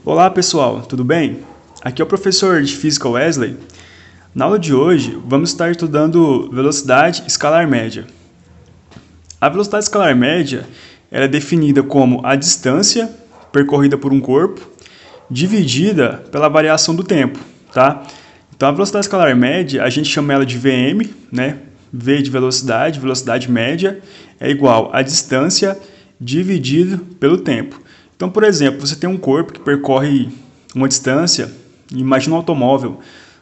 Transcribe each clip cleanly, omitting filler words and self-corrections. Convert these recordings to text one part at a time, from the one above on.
Olá pessoal, tudo bem? Aqui é o professor de Física Wesley. Na aula de hoje vamos estar estudando velocidade escalar média. A velocidade escalar média ela é definida como a distância percorrida por um corpo dividida pela variação do tempo, tá? Então a velocidade escalar média a gente chama ela de Vm, né? V de velocidade, velocidade média é igual a distância dividido pelo tempo. Então, por exemplo, você tem um corpo que percorre uma distância, imagina um automóvel.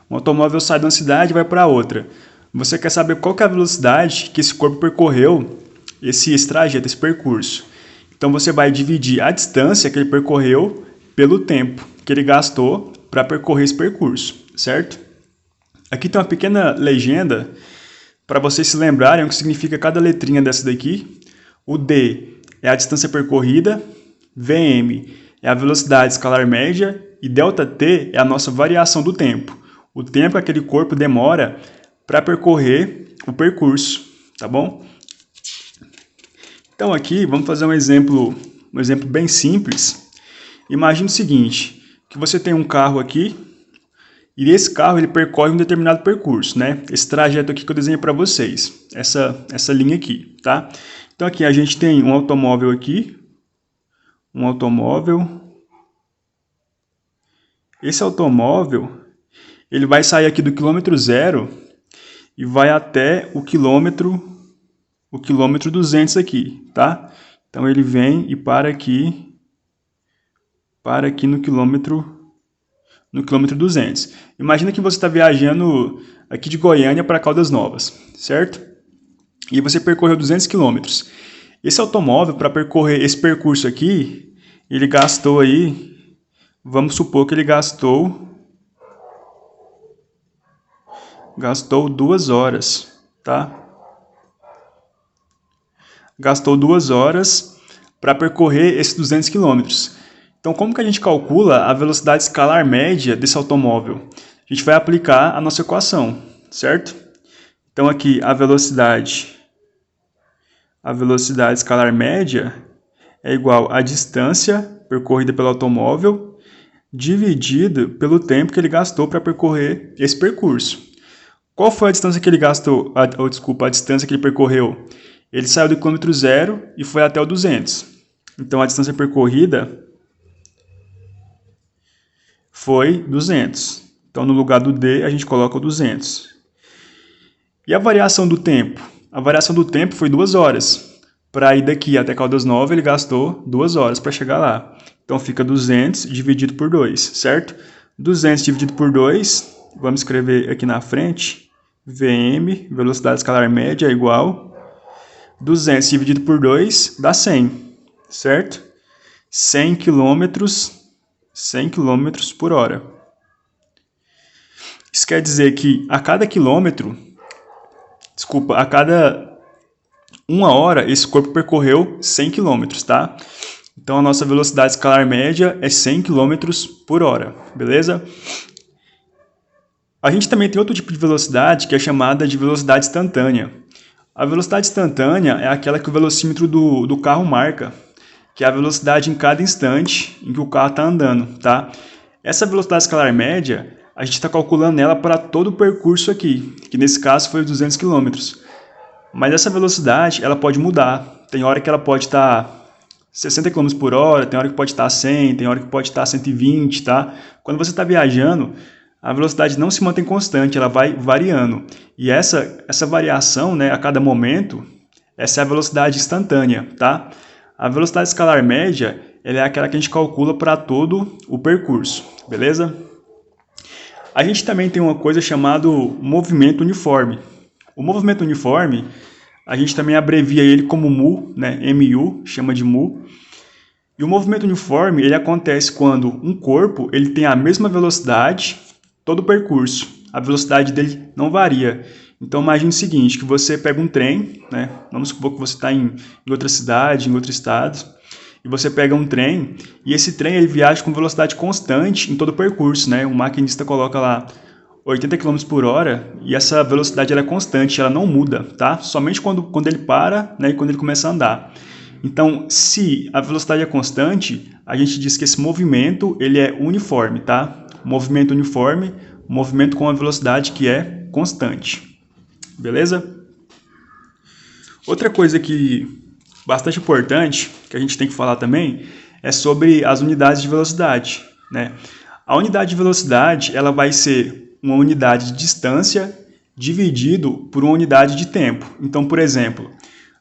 Um automóvel sai de uma cidade e vai para outra. Você quer saber qual que é a velocidade que esse corpo percorreu, esse trajeto, esse percurso. Então, você vai dividir a distância que ele percorreu pelo tempo que ele gastou para percorrer esse percurso, certo? Aqui tem uma pequena legenda para vocês se lembrarem o que significa cada letrinha dessa daqui. O D é a distância percorrida, Vm é a velocidade escalar média e ΔT é a nossa variação do tempo. O tempo que aquele corpo demora para percorrer o percurso, tá bom? Então aqui vamos fazer um exemplo bem simples. Imagine o seguinte, que você tem um carro aqui e esse carro ele percorre um determinado percurso, né? Esse trajeto aqui que eu desenhei para vocês, essa linha aqui, tá? Então aqui a gente tem um automóvel aqui, Esse automóvel, ele vai sair aqui do quilômetro 0 e vai até o quilômetro 200 aqui, tá? Então ele vem e para aqui no quilômetro 200. Imagina que você está viajando aqui de Goiânia para Caldas Novas, certo? E você percorreu 200 quilômetros. Esse automóvel, para percorrer esse percurso aqui, ele gastou aí, vamos supor que ele gastou 2 horas, tá? Gastou 2 horas para percorrer esses 200 quilômetros. Então, como que a gente calcula a velocidade escalar média desse automóvel? A gente vai aplicar a nossa equação, certo? Então, aqui a velocidade escalar média é igual à distância percorrida pelo automóvel dividido pelo tempo que ele gastou para percorrer esse percurso. Qual foi a distância que ele gastou? A distância que ele percorreu? Ele saiu do quilômetro 0 e foi até o 200. Então, a distância percorrida foi 200. Então, no lugar do D, a gente coloca o 200. E a variação do tempo? A variação do tempo foi 2 horas. Para ir daqui até Caldas Novas, ele gastou 2 horas para chegar lá. Então, fica 200 dividido por 2, certo? 200 dividido por 2, vamos escrever aqui na frente, Vm, velocidade escalar média, é igual 200 dividido por 2 dá 100, certo? 100 km por hora. Isso quer dizer que a cada uma hora, esse corpo percorreu 100 km, tá? Então, a nossa velocidade escalar média é 100 km por hora, beleza? A gente também tem outro tipo de velocidade que é chamada de velocidade instantânea. A velocidade instantânea é aquela que o velocímetro do carro marca, que é a velocidade em cada instante em que o carro está andando, tá? Essa velocidade escalar média, a gente está calculando ela para todo o percurso aqui, que nesse caso foi 200 km. Mas essa velocidade, ela pode mudar. Tem hora que ela pode estar 60 km por hora, tem hora que pode estar 100, tem hora que pode estar 120, tá? Quando você está viajando, a velocidade não se mantém constante, ela vai variando. E essa variação, né, a cada momento, essa é a velocidade instantânea, tá? A velocidade escalar média, ela é aquela que a gente calcula para todo o percurso, beleza? A gente também tem uma coisa chamada movimento uniforme. O movimento uniforme, a gente também abrevia ele como mu, né? MU, chama de mu. E o movimento uniforme, ele acontece quando um corpo ele tem a mesma velocidade todo o percurso. A velocidade dele não varia. Então, imagine o seguinte, que você pega um trem, né? Vamos supor que você está em outra cidade, em outro estado, e você pega um trem, e esse trem ele viaja com velocidade constante em todo o percurso, né? O maquinista coloca lá 80 km por hora, e essa velocidade ela é constante, ela não muda, tá? Somente quando ele para, né, e quando ele começa a andar. Então, se a velocidade é constante, a gente diz que esse movimento ele é uniforme, tá? Movimento uniforme, movimento com a velocidade que é constante. Beleza? Outra coisa que bastante importante, que a gente tem que falar também, é sobre as unidades de velocidade, né? A unidade de velocidade ela vai ser uma unidade de distância dividido por uma unidade de tempo. Então, por exemplo,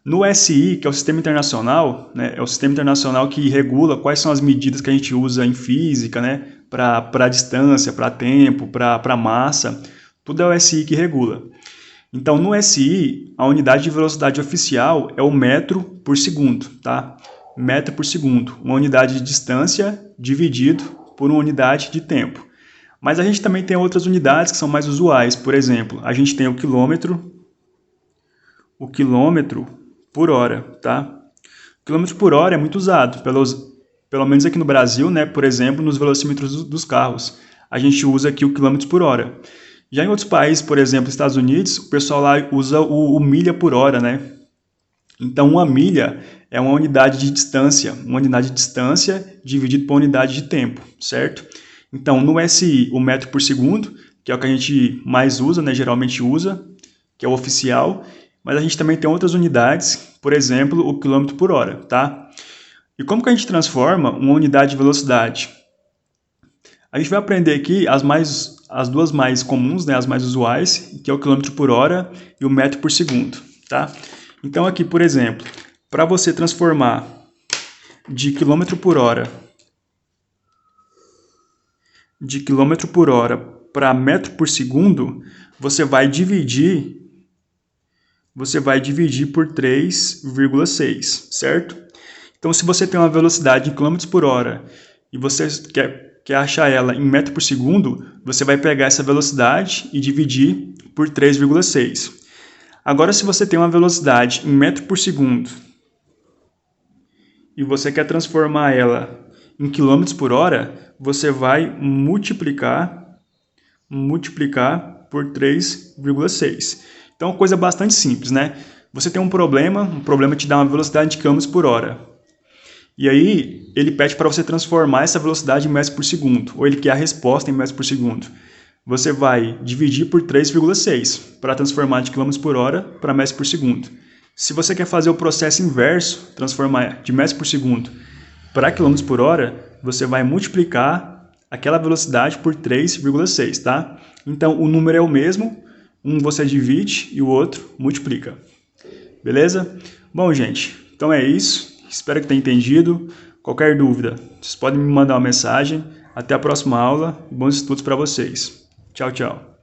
no SI, que é o Sistema Internacional, né, é o Sistema Internacional que regula quais são as medidas que a gente usa em física, né, para distância, para tempo, para massa, tudo é o SI que regula. Então, no SI, a unidade de velocidade oficial é o metro por segundo, tá? Metro por segundo, uma unidade de distância dividido por uma unidade de tempo. Mas a gente também tem outras unidades que são mais usuais. Por exemplo, a gente tem o quilômetro por hora, tá? O quilômetro por hora é muito usado, pelo menos aqui no Brasil, né? Por exemplo, nos velocímetros dos carros. A gente usa aqui o quilômetro por hora. Já em outros países, por exemplo, Estados Unidos, o pessoal lá usa o milha por hora, né? Então, uma milha é uma unidade de distância dividido por unidade de tempo, certo? Então, no SI, o metro por segundo, que é o que a gente mais usa, né? Geralmente usa, que é o oficial, mas a gente também tem outras unidades, por exemplo, o quilômetro por hora, tá? E como que a gente transforma uma unidade de velocidade? A gente vai aprender aqui as duas mais comuns, né, as mais usuais, que é o quilômetro por hora e o metro por segundo, tá? Então aqui, por exemplo, para você transformar de quilômetro por hora para metro por segundo, você vai dividir por 3,6, certo? Então, se você tem uma velocidade em km por hora e você quer achar ela em metro por segundo, você vai pegar essa velocidade e dividir por 3,6. Agora, se você tem uma velocidade em metro por segundo e você quer transformar ela em quilômetros por hora, você vai multiplicar por 3,6. Então, coisa bastante simples, né? Você tem um problema te dá uma velocidade de km por hora. E aí, ele pede para você transformar essa velocidade em metros por segundo, ou ele quer a resposta em metros por segundo. Você vai dividir por 3,6 para transformar de km por hora para metros por segundo. Se você quer fazer o processo inverso, transformar de metros por segundo para km por hora, você vai multiplicar aquela velocidade por 3,6, tá? Então, o número é o mesmo, um você divide e o outro multiplica. Beleza? Bom, gente, então é isso. Espero que tenha entendido. Qualquer dúvida, vocês podem me mandar uma mensagem. Até a próxima aula e bons estudos para vocês. Tchau, tchau.